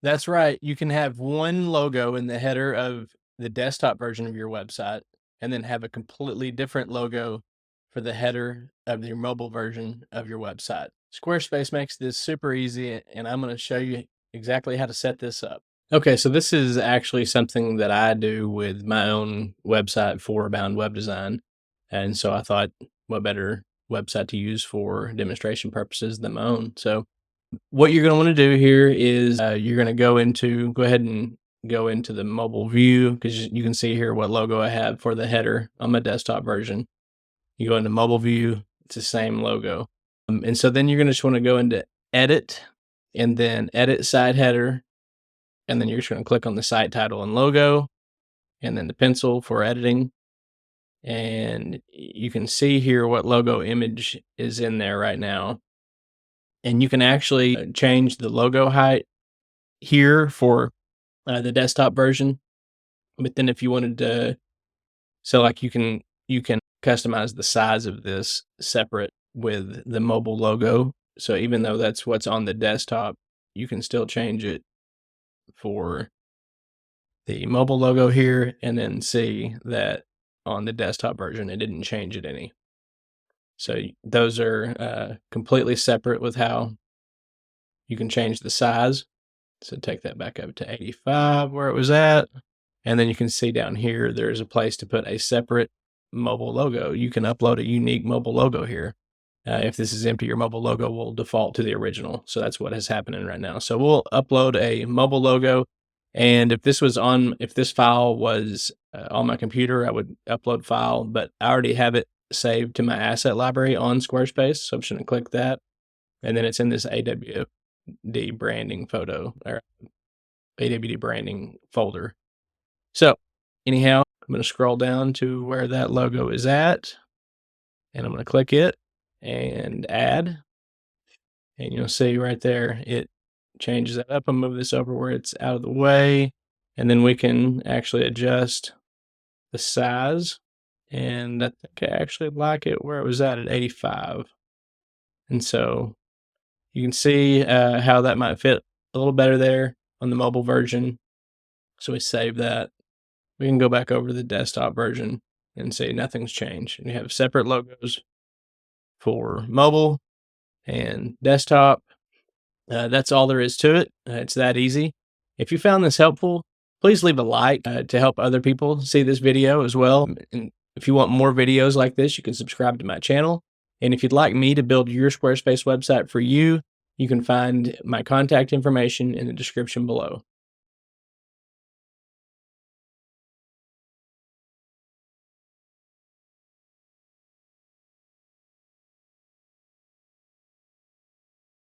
That's right. You can have one logo in the header of the desktop version of your website, and then have a completely different logo for the header of your mobile version of your website. Squarespace makes this super easy, and I'm going to show you exactly how to set this up. Okay, so this is actually something that I do with my own website for Bound Web Design. And so I thought, what better website to use for demonstration purposes than my own? So what you're going to want to do here is you're going to go ahead and go into the mobile view, because you can see here what logo I have for the header on my desktop version. You go into mobile view, it's the same logo. And so then you're going to just want to go into edit, and then edit site header. And then you're just going to click on the site title and logo, and then the pencil for editing. And you can see here what logo image is in there right now. And you can actually change the logo height here for the desktop version. But then if you wanted to, so like you can customize the size of this separate with the mobile logo. So even though that's what's on the desktop, you can still change it for the mobile logo here, and then see that on the desktop version, it didn't change it any. So those are completely separate with how you can change the size. So take that back up to 85 where it was at. And then you can see down here, there's a place to put a separate mobile logo. You can upload a unique mobile logo here. If this is empty, your mobile logo will default to the original. So that's what is happening right now. So we'll upload a mobile logo. And if this file was on my computer, I would upload file, but I already have it saved to my asset library on Squarespace. So I'm just going to click that. And then it's in this AWD branding photo, or AWD branding folder. So anyhow, I'm going to scroll down to where that logo is at, and I'm going to click it and add. And you'll see right there, it changes that up. I'll move this over where it's out of the way, and then we can actually adjust the size. And I think I actually like it where it was at 85. And so you can see how that might fit a little better there on the mobile version. So we save that. We can go back over to the desktop version and see nothing's changed. And you have separate logos for mobile and desktop. That's all there is to it. It's that easy. If you found this helpful, please leave a like to help other people see this video as well. And if you want more videos like this, you can subscribe to my channel. And if you'd like me to build your Squarespace website for you, you can find my contact information in the description below.